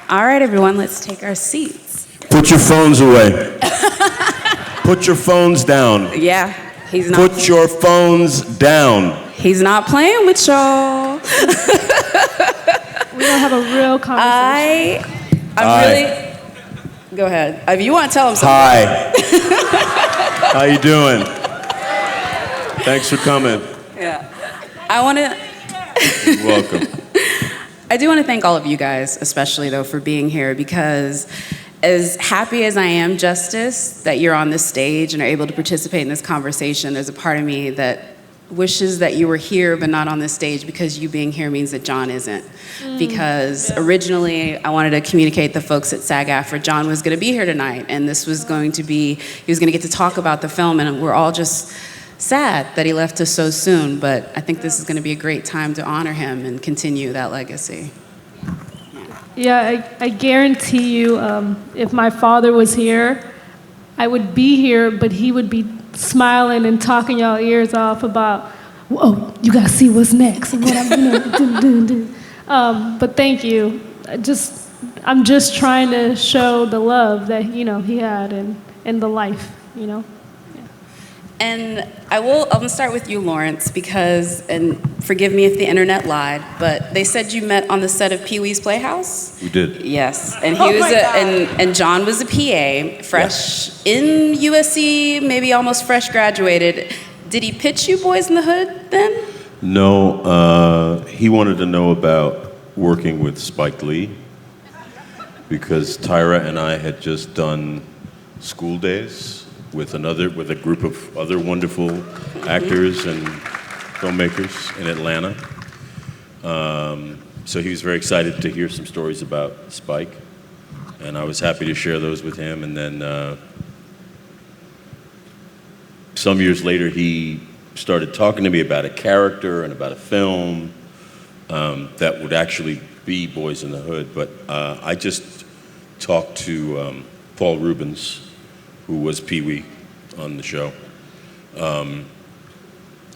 All right, everyone, let's take our seats. Put your phones away. Put your phones down. Yeah, he's not. Put your phones down. He's not playing with y'all. We don't have a real conversation. I'm really. Go ahead. If you want to tell him something. Hi. How you doing? Thanks for coming. Yeah. I want to. You're welcome. I do want to thank all of you guys, especially though, for being here, because as happy as I am, Justice, that you're on this stage and are able to participate in this conversation, there's a part of me that wishes that you were here but not on this stage, because you being here means that John isn't. Because originally I wanted to communicate to the folks at SAG-AFTRA John was going to be here tonight, and this was going to be, he was going to get to talk about the film, and we're all just sad that he left us so soon, but I think this is going to be a great time to honor him and continue that legacy. Yeah, I guarantee you, if my father was here, I would be here, but he would be smiling and talking y'all ears off about, oh, you gotta see what's next and what I'm, but thank you. I'm just trying to show the love that he had and the life, Yeah. And I'm gonna start with you, Laurence, because, and forgive me if the internet lied, but they said you met on the set of Pee-wee's Playhouse? We did. Yes, and he was and John was a PA, fresh in USC, maybe almost fresh graduated. Did he pitch you Boyz n the Hood then? No, he wanted to know about working with Spike Lee, because Tyra and I had just done School Days with a group of other wonderful actors and filmmakers in Atlanta. So he was very excited to hear some stories about Spike, and I was happy to share those with him. And then some years later, he started talking to me about a character and about a film that would actually be Boyz n the Hood. But I just talked to Paul Reubens, who was Pee-wee on the show.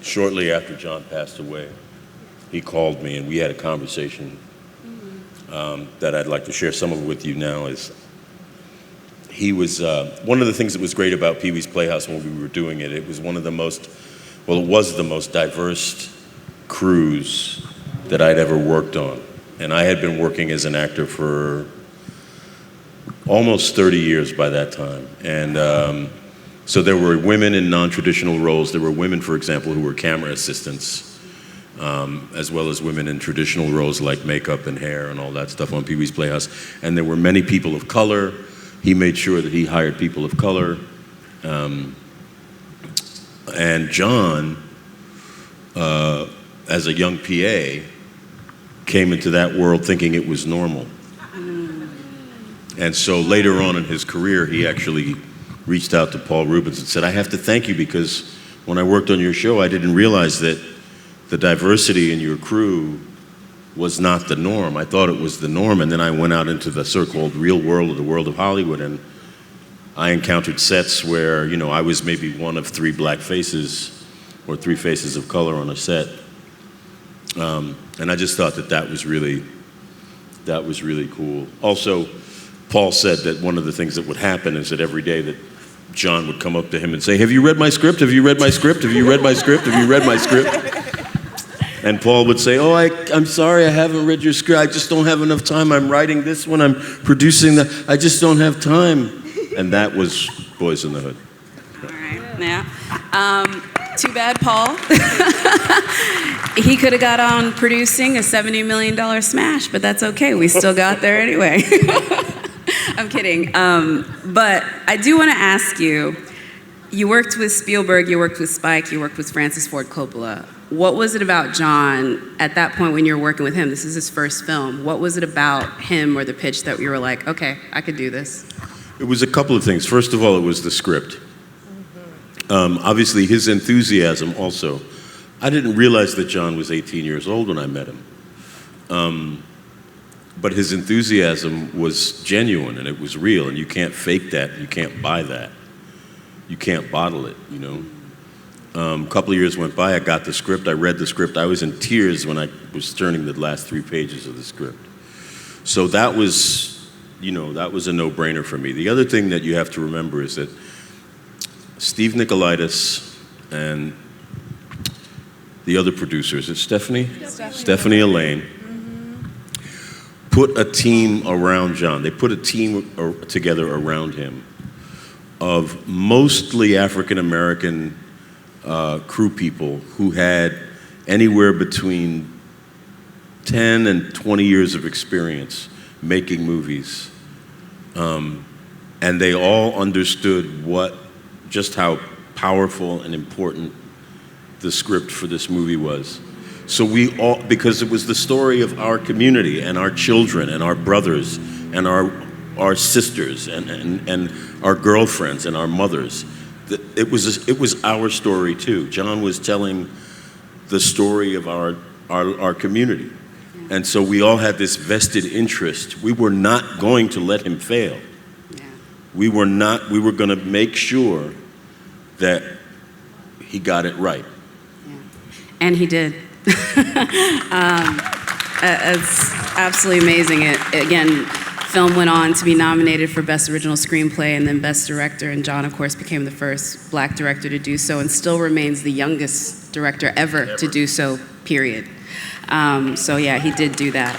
Shortly after John passed away, he called me and we had a conversation that I'd like to share some of it with you now. He was, one of the things that was great about Pee-wee's Playhouse when we were doing it, it was the most diverse crews that I'd ever worked on. And I had been working as an actor for almost 30 years by that time. And so there were women in non-traditional roles. There were women, for example, who were camera assistants, as well as women in traditional roles like makeup and hair and all that stuff on Pee-wee's Playhouse. And there were many people of color. He made sure that he hired people of color. And John, as a young PA, came into that world thinking it was normal. And so later on in his career, he actually reached out to Paul Reubens and said, I have to thank you, because when I worked on your show, I didn't realize that the diversity in your crew was not the norm. I thought it was the norm, and then I went out into the so-called real world, or the world of Hollywood, and I encountered sets where, I was maybe one of 3 black faces or 3 faces of color on a set. And I just thought that was really cool. Also, Paul said that one of the things that would happen is that every day that John would come up to him and say, have you read my script? Have you read my script? Have you read my script? Have you read my script? And Paul would say, oh, I'm sorry, I haven't read your script. I just don't have enough time. I'm writing this one, I'm producing that. I just don't have time. And that was Boyz n the Hood. All right, yeah. Too bad, Paul. He could have got on producing a $70 million smash, but that's okay. We still got there anyway. I'm kidding. But I do want to ask you, you worked with Spielberg, you worked with Spike, you worked with Francis Ford Coppola. What was it about John at that point when you were working with him? This is his first film. What was it about him or the pitch that you were like, okay, I could do this? It was a couple of things. First of all, it was the script. Obviously, his enthusiasm also. I didn't realize that John was 18 years old when I met him. But his enthusiasm was genuine and it was real, and you can't fake that, you can't buy that. You can't bottle it, A couple of years went by, I got the script, I read the script. I was in tears when I was turning the last 3 pages of the script. So that was that was a no-brainer for me. The other thing that you have to remember is that Steve Nicolaitis and the other producers, it's Stephanie Elaine, put a team around John. They put a team together around him of mostly African-American crew people who had anywhere between 10 and 20 years of experience making movies. And they all understood just how powerful and important the script for this movie was. So because it was the story of our community and our children and our brothers and our sisters and our girlfriends and our mothers. It was our story too. John was telling the story of our community. And so we all had this vested interest. We were not going to let him fail. Yeah. We were going to make sure that he got it right. Yeah. And he did. It's absolutely amazing. Again, film went on to be nominated for Best Original Screenplay and then Best Director, and John, of course, became the first Black director to do so and still remains the youngest director ever to do so, period. So yeah, he did do that.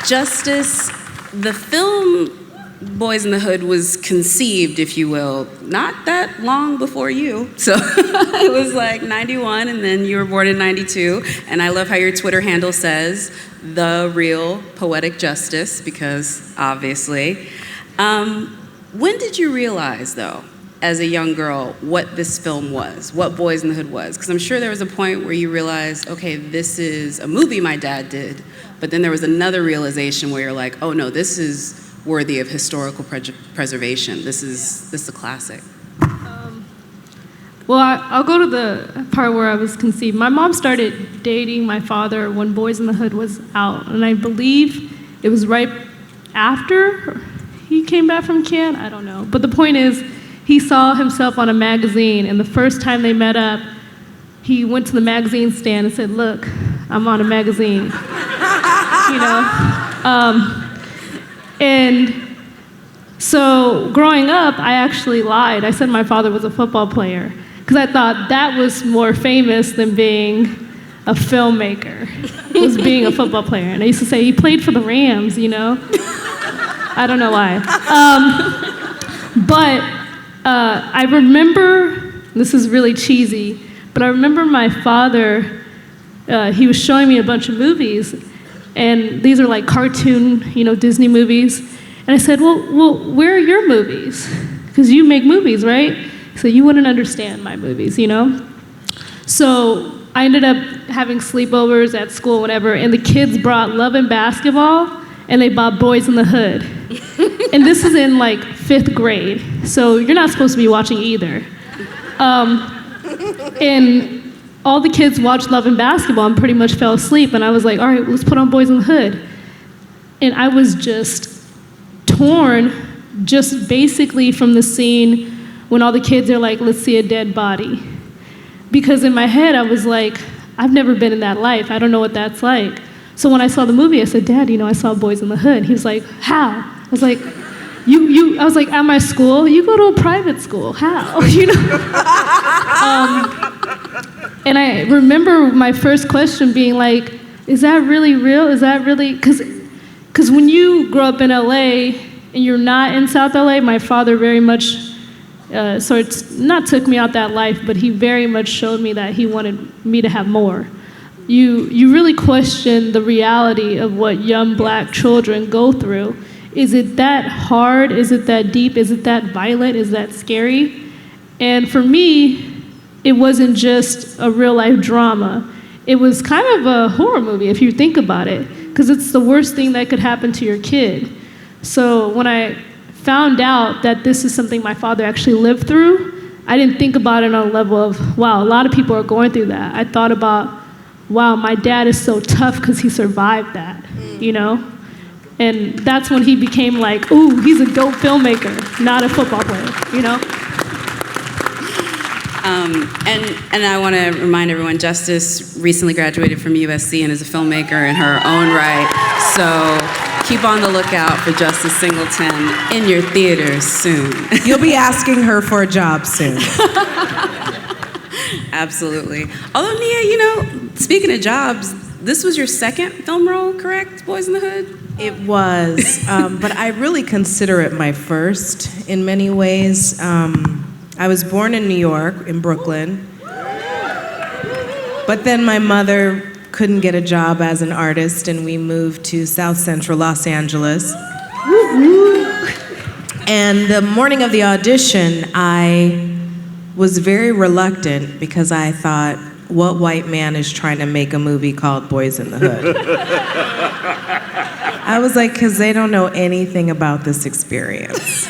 Justice, the film Boyz n the Hood was conceived, if you will, not that long before you. So it was like 91, and then you were born in 92. And I love how your Twitter handle says, "The Real Poetic Justice," because obviously. When did you realize, though, as a young girl, what this film was, what Boyz n the Hood was? Because I'm sure there was a point where you realized, okay, this is a movie my dad did, but then there was another realization where you're like, oh no, this is worthy of historical preservation. This is a classic. Well, I'll go to the part where I was conceived. My mom started dating my father when Boyz n the Hood was out, and I believe it was right after he came back from Cannes. I don't know. But the point is, he saw himself on a magazine, and the first time they met up, he went to the magazine stand and said, "Look, I'm on a magazine." You know? And so growing up, I actually lied. I said my father was a football player because I thought that was more famous than being a filmmaker, was being a football player. And I used to say he played for the Rams, you know? I don't know why. But I remember, this is really cheesy, but I remember my father, he was showing me a bunch of movies, and these are like cartoon, Disney movies. And I said, well, where are your movies? Because you make movies, right? He said, you wouldn't understand my movies, So I ended up having sleepovers at school, whatever, and the kids brought Love and Basketball, and they bought Boyz n the Hood. And this is in like 5th grade, so you're not supposed to be watching either. And all the kids watched Love and Basketball and pretty much fell asleep, and I was like, all right, let's put on Boyz n the Hood. And I was just torn, just basically from the scene when all the kids are like, let's see a dead body. Because in my head, I was like, I've never been in that life. I don't know what that's like. So when I saw the movie, I said, Dad, I saw Boyz n the Hood. He was like, how? I was like, I was like, at my school, you go to a private school, how? And I remember my first question being like, is that really real? Is that really, because when you grow up in LA and you're not in South LA, my father very much not took me out that life, but he very much showed me that he wanted me to have more. You really question the reality of what young Black children go through. Is it that hard? Is it that deep? Is it that violent? Is that scary? And for me, it wasn't just a real life drama. It was kind of a horror movie if you think about it, because it's the worst thing that could happen to your kid. So when I found out that this is something my father actually lived through, I didn't think about it on a level of, wow, a lot of people are going through that. I thought about, wow, my dad is so tough because he survived that, And that's when he became like, ooh, he's a dope filmmaker, not a football player, And I want to remind everyone, Justice recently graduated from USC and is a filmmaker in her own right. So Keep on the lookout for Justice Singleton in your theaters soon. You'll be asking her for a job soon. Absolutely. Although, Nia, speaking of jobs, this was your second film role, correct? Boys in the Hood? It was, but I really consider it my first in many ways. I was born in New York, in Brooklyn, but then my mother couldn't get a job as an artist, and we moved to South Central Los Angeles. And the morning of the audition, I was very reluctant because I thought, what white man is trying to make a movie called Boyz in the Hood? I was like, because they don't know anything about this experience.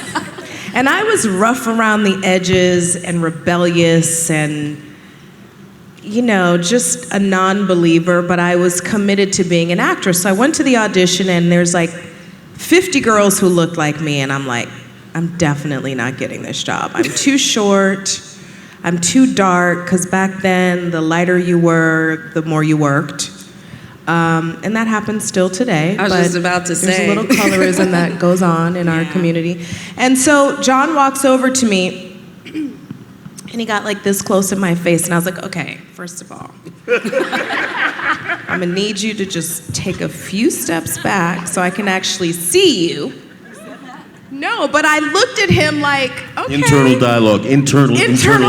And I was rough around the edges and rebellious and, just a non-believer, but I was committed to being an actress. So I went to the audition, and there's like 50 girls who looked like me, and I'm like, I'm definitely not getting this job. I'm too short, I'm too dark, because back then, the lighter you were, the more you worked. And that happens still today. I was just about to say. There's a little colorism that goes on in our community. And so John walks over to me, and he got like this close in my face, and I was like, okay, first of all, I'm gonna need you to just take a few steps back so I can actually see you. No, but I looked at him like, okay. Internal dialogue, internal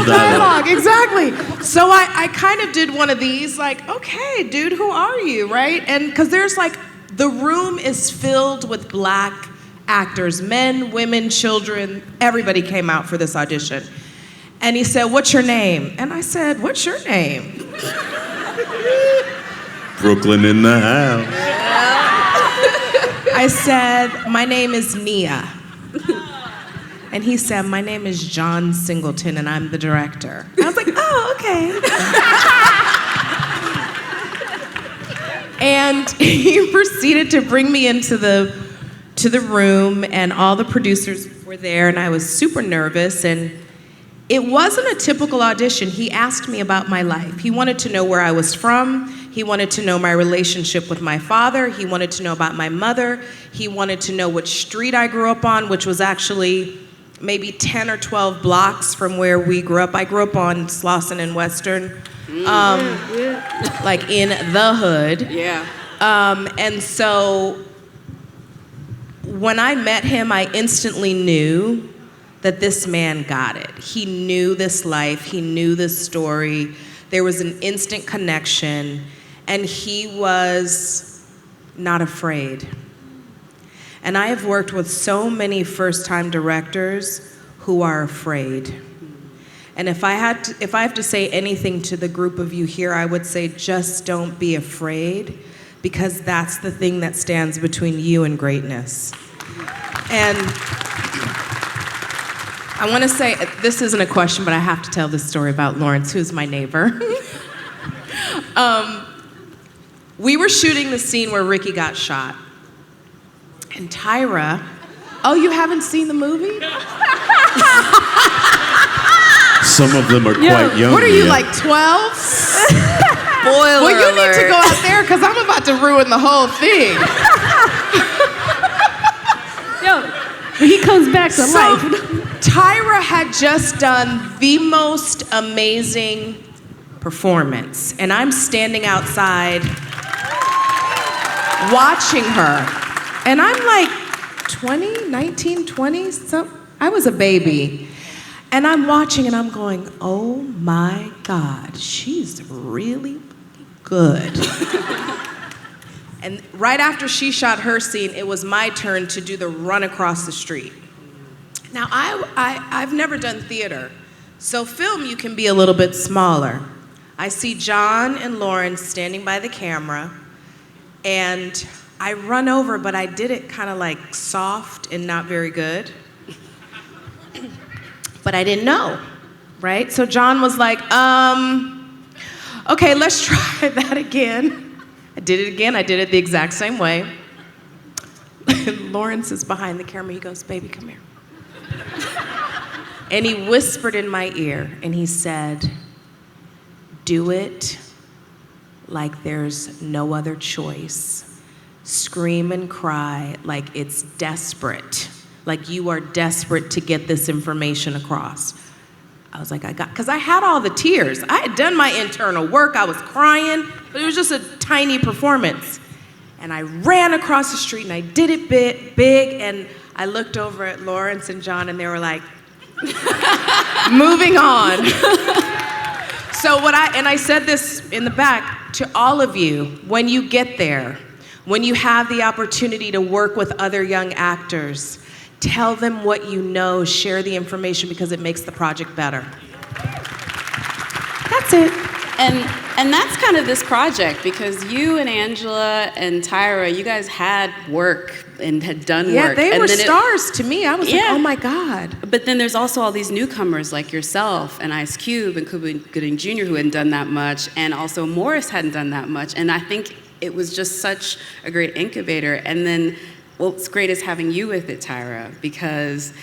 dialogue. Exactly. So I kind of did one of these, like, okay, dude, who are you, right? And because there's like, the room is filled with Black actors, men, women, children, everybody came out for this audition. And he said, what's your name? And I said, what's your name? Brooklyn in the house. I said, my name is Nia. And he said, my name is John Singleton, and I'm the director. I was like, oh, okay. And he proceeded to bring me into the room, and all the producers were there, and I was super nervous, and it wasn't a typical audition. He asked me about my life. He wanted to know where I was from. He wanted to know my relationship with my father. He wanted to know about my mother. He wanted to know which street I grew up on, which was actually maybe 10 or 12 blocks from where we grew up. I grew up on Slauson and Western, like in the hood. Yeah. And so when I met him, I instantly knew that this man got it. He knew this life, he knew this story. There was an instant connection, and he was not afraid. And I have worked with so many first-time directors who are afraid. And if I have to say anything to the group of you here, I would say just don't be afraid, because that's the thing that stands between you and greatness. And I want to say, this isn't a question, but I have to tell this story about Laurence, who's my neighbor. We were shooting the scene where Ricky got shot. And Tyra, oh, you haven't seen the movie? Some of them are quite young. What are you, like 12? Spoiler Well, you alert. need to go out there, because I'm about to ruin the whole thing. But he comes back to life. Tyra had just done the most amazing performance, and I'm standing outside watching her, and I'm like 19, 20, I was a baby. And I'm watching, and I'm going, oh my God, she's really good. And right after she shot her scene, it was my turn to do the run across the street. Now, I've never done theater, so film you can be a little bit smaller. I see John and Laurence standing by the camera, and I run over, but I did it kind of like soft and not very good. But I didn't know, right? So John was like, okay, let's try that again. I did it again. I did it the exact same way. Laurence is behind the camera. He goes, baby, come here. And he whispered in my ear, and he said, do it like there's no other choice. scream and cry like it's desperate, like you are desperate to get this information across. I was like, because I had all the tears. I had done my internal work, I was crying, but it was just a tiny performance. And I ran across the street and I did it big, and I looked over at Laurence and John and they were like, moving on. So I said this in the back to all of you, when you get there, when you have the opportunity to work with other young actors, tell them what you know, share the information because it makes the project better. That's it. And that's kind of this project, because you and Angela and Tyra, you guys had work and had done work. Yeah, they and were stars to me. I was like, oh my God. But then there's also all these newcomers like yourself and Ice Cube and Cuba Gooding Jr. who hadn't done that much, and also Morris hadn't done that much. And I think it was just such a great incubator. And then what's great is having you with it, Tyra, because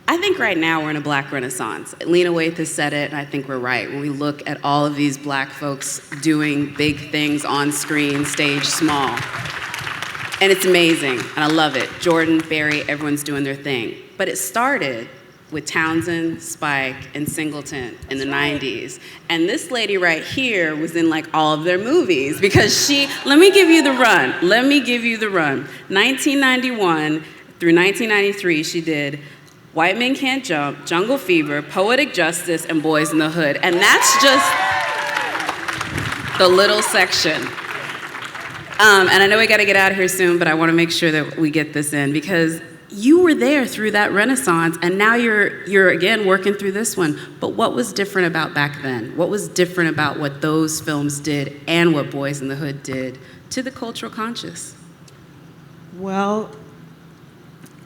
I think right now we're in a Black renaissance. Lena Waithe has said it, and I think we're right. When we look at all of these Black folks doing big things on screen, stage, small. And it's amazing, and I love it. Jordan, Barry, everyone's doing their thing. But it started with Townsend, Spike, and Singleton in the 90s. And this lady right here was in like all of their movies because let me give you the run. 1991 through 1993, she did White Men Can't Jump, Jungle Fever, Poetic Justice, and Boyz in the Hood. And that's just the little section. And I know we gotta get out of here soon, but I wanna make sure that we get this in because you were there through that renaissance, and now you're again working through this one. But what was different about back then? What was different about what those films did and what Boyz in the Hood did to the cultural conscious? Well,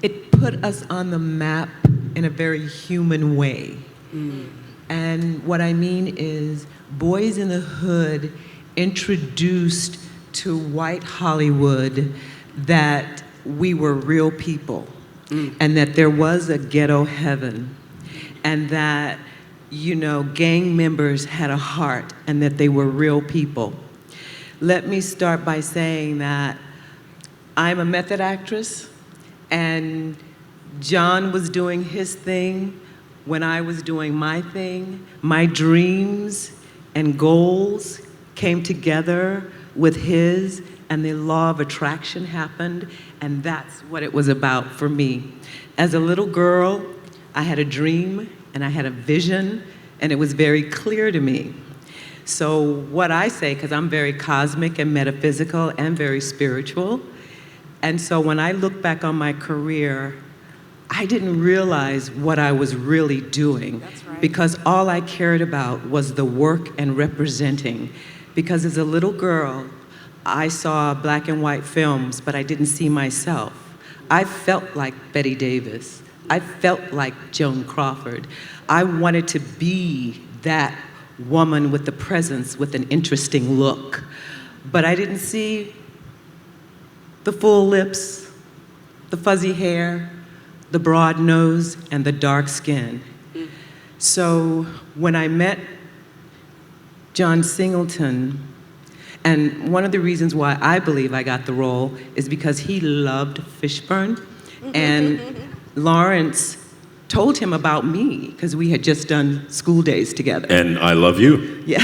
it put us on the map in a very human way. And what I mean is, Boyz in the Hood introduced to white Hollywood that we were real people, and that there was a ghetto heaven, and that, you know, gang members had a heart, and that they were real people. Let me start by saying that I'm a method actress, and John was doing his thing when I was doing my thing. My dreams and goals came together with his, and the law of attraction happened, and that's what it was about for me. As a little girl, I had a dream and I had a vision, and it was very clear to me. So what I say, because I'm very cosmic and metaphysical and very spiritual, and so when I look back on my career, I didn't realize what I was really doing. That's right. Because all I cared about was the work and representing. Because as a little girl, I saw black and white films, but I didn't see myself. I felt like Betty Davis. I felt like Joan Crawford. I wanted to be that woman with the presence, with an interesting look. But I didn't see the full lips, the fuzzy hair, the broad nose, and the dark skin. So when I met John Singleton, and one of the reasons why I believe I got the role is because he loved Fishburne, and Laurence told him about me, because we had just done school days together. And I love you. Yeah.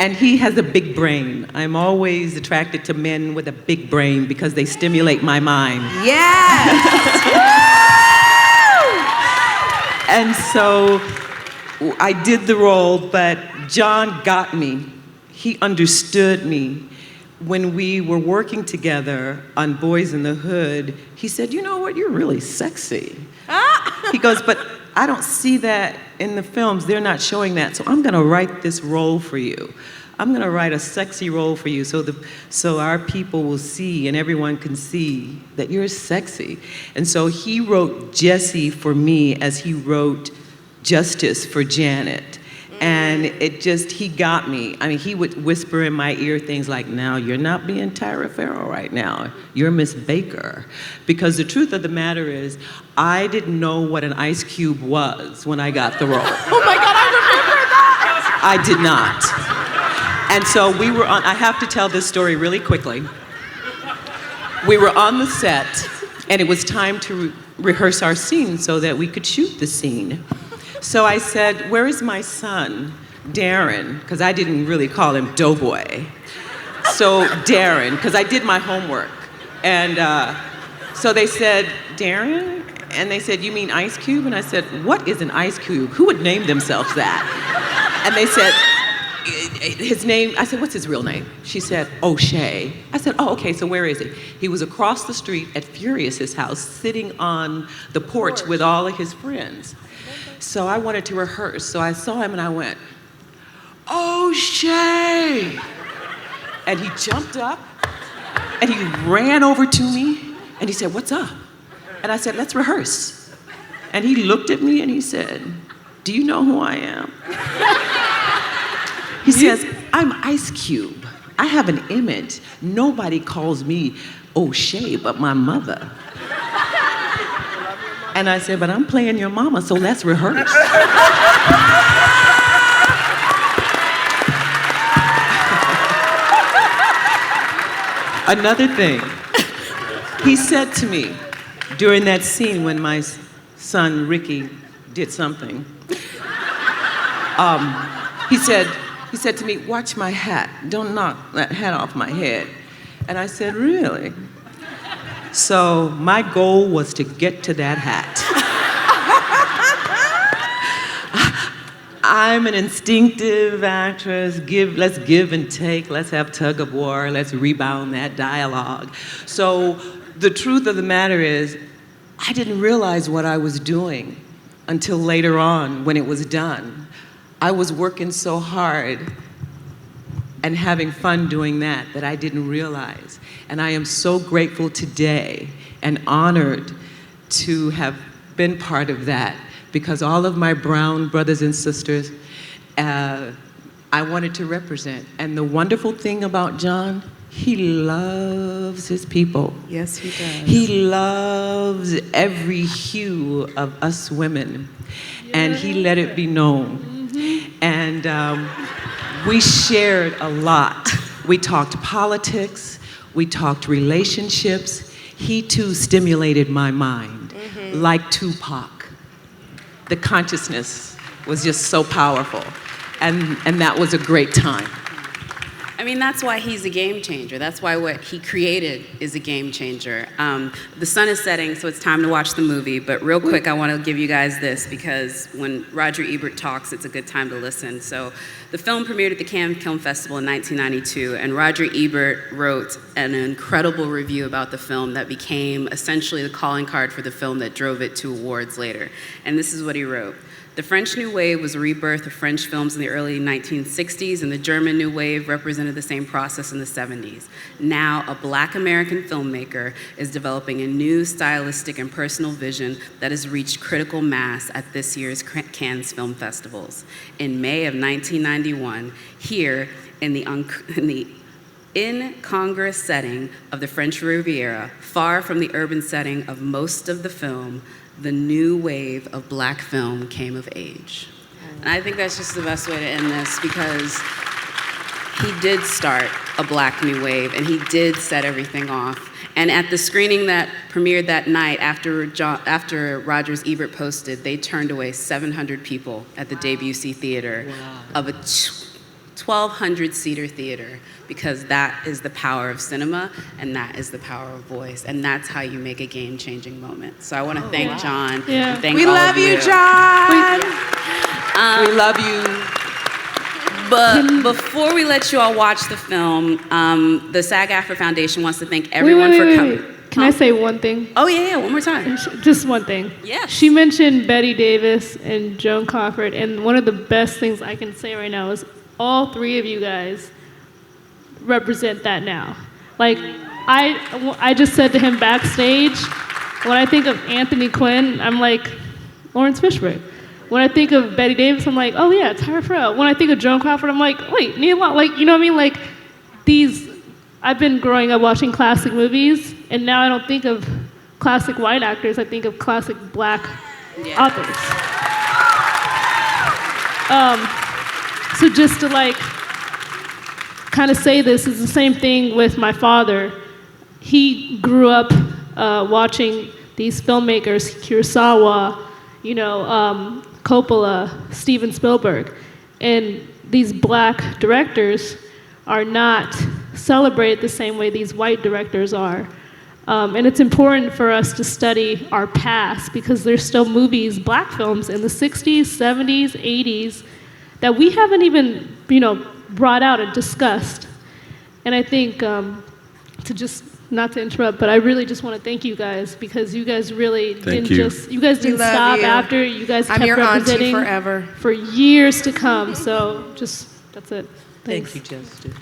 And he has a big brain. I'm always attracted to men with a big brain because they stimulate my mind. Yes! And so I did the role, but John got me. He understood me. When we were working together on Boyz in the Hood, he said, you know what, you're really sexy. He goes, but I don't see that in the films. They're not showing that, so I'm gonna write this role for you. I'm gonna write a sexy role for you so our people will see and everyone can see that you're sexy. And so he wrote Jesse for me as he wrote Justice for Janet. And he got me. I mean, he would whisper in my ear things like, now, you're not being Tyra Ferrell right now. You're Miss Baker. Because the truth of the matter is, I didn't know what an ice cube was when I got the role. Oh my God, I remember that! I did not. And so we were on, I have to tell this story really quickly. We were on the set, and it was time to rehearse our scene so that we could shoot the scene. So I said, where is my son, Darren? Because I didn't really call him Doughboy. So Darren, because I did my homework. And so they said, Darren? And they said, you mean Ice Cube? And I said, what is an ice cube? Who would name themselves that? And they said, his name, I said, what's his real name? She said, O'Shea. I said, oh, okay, so where is he? He was across the street at Furious's house, sitting on the porch with all of his friends. So I wanted to rehearse, so I saw him and I went, O'Shea! And he jumped up, and he ran over to me, and he said, what's up? And I said, let's rehearse. And he looked at me and he said, do you know who I am? He says, I'm Ice Cube. I have an image. Nobody calls me O'Shea but my mother. And I said, but I'm playing your mama, so let's rehearse. Another thing, he said to me during that scene when my son Ricky did something, he said to me, watch my hat, don't knock that hat off my head. And I said, really? So my goal was to get to that hat. I'm an instinctive actress. Let's give and take. Let's have tug of war. Let's rebound that dialogue. So the truth of the matter is, I didn't realize what I was doing until later on when it was done. I was working so hard and having fun doing that I didn't realize. And I am so grateful today and honored to have been part of that, because all of my brown brothers and sisters, I wanted to represent. And the wonderful thing about John, he loves his people. Yes, he does. He loves every hue of us women, and he let it be known. And we shared a lot. We talked politics, we talked relationships. He too stimulated my mind, like Tupac. The consciousness was just so powerful, and that was a great time. I mean, that's why he's a game changer. That's why what he created is a game changer. The sun is setting, so it's time to watch the movie. But real quick, I want to give you guys this, because when Roger Ebert talks, it's a good time to listen. So the film premiered at the Cannes Film Festival in 1992, and Roger Ebert wrote an incredible review about the film that became essentially the calling card for the film that drove it to awards later. And this is what he wrote. The French New Wave was a rebirth of French films in the early 1960s, and the German New Wave represented the same process in the 70s. Now, a Black American filmmaker is developing a new stylistic and personal vision that has reached critical mass at this year's Cannes Film Festivals. In May of 1991, here in the incongruous setting of the French Riviera, far from the urban setting of most of the film, the new wave of Black film came of age. And I think that's just the best way to end this, because he did start a Black new wave, and he did set everything off. And at the screening that premiered that night, after Rogers Ebert posted, they turned away 700 people at the Debussy Theater of a 1,200-seater theater, because that is the power of cinema, and that is the power of voice, and that's how you make a game-changing moment. So I want to thank John. Yeah. And thank We all love of you, John. We love you. But before we let you all watch the film, the SAG-AFTRA Foundation wants to thank everyone for coming. Can I say one thing? Oh, yeah, one more time. Just one thing. Yes. She mentioned Betty Davis and Joan Crawford, and one of the best things I can say right now is all three of you guys represent that now. Like, I just said to him backstage, when I think of Anthony Quinn, I'm like, Laurence Fishburne. When I think of Betty Davis, I'm like, oh yeah, Tyra Ferrell. When I think of Joan Crawford, I'm like, wait, Nia Long, like, you know what I mean? Like, I've been growing up watching classic movies, and now I don't think of classic white actors, I think of classic Black authors. So just to like kind of say this is the same thing with my father. He grew up watching these filmmakers, Kurosawa, Coppola, Steven Spielberg, and these black directors are not celebrated the same way these white directors are. And it's important for us to study our past because there's still movies, black films in the 60s, 70s, 80s that we haven't even, brought out and discussed. And I think not to interrupt, but I really just want to thank you guys because you guys really didn't We love stop you. after. You guys kept I'm your auntie representing forever. for years to come. So that's it. Thanks. Thank you, Justice.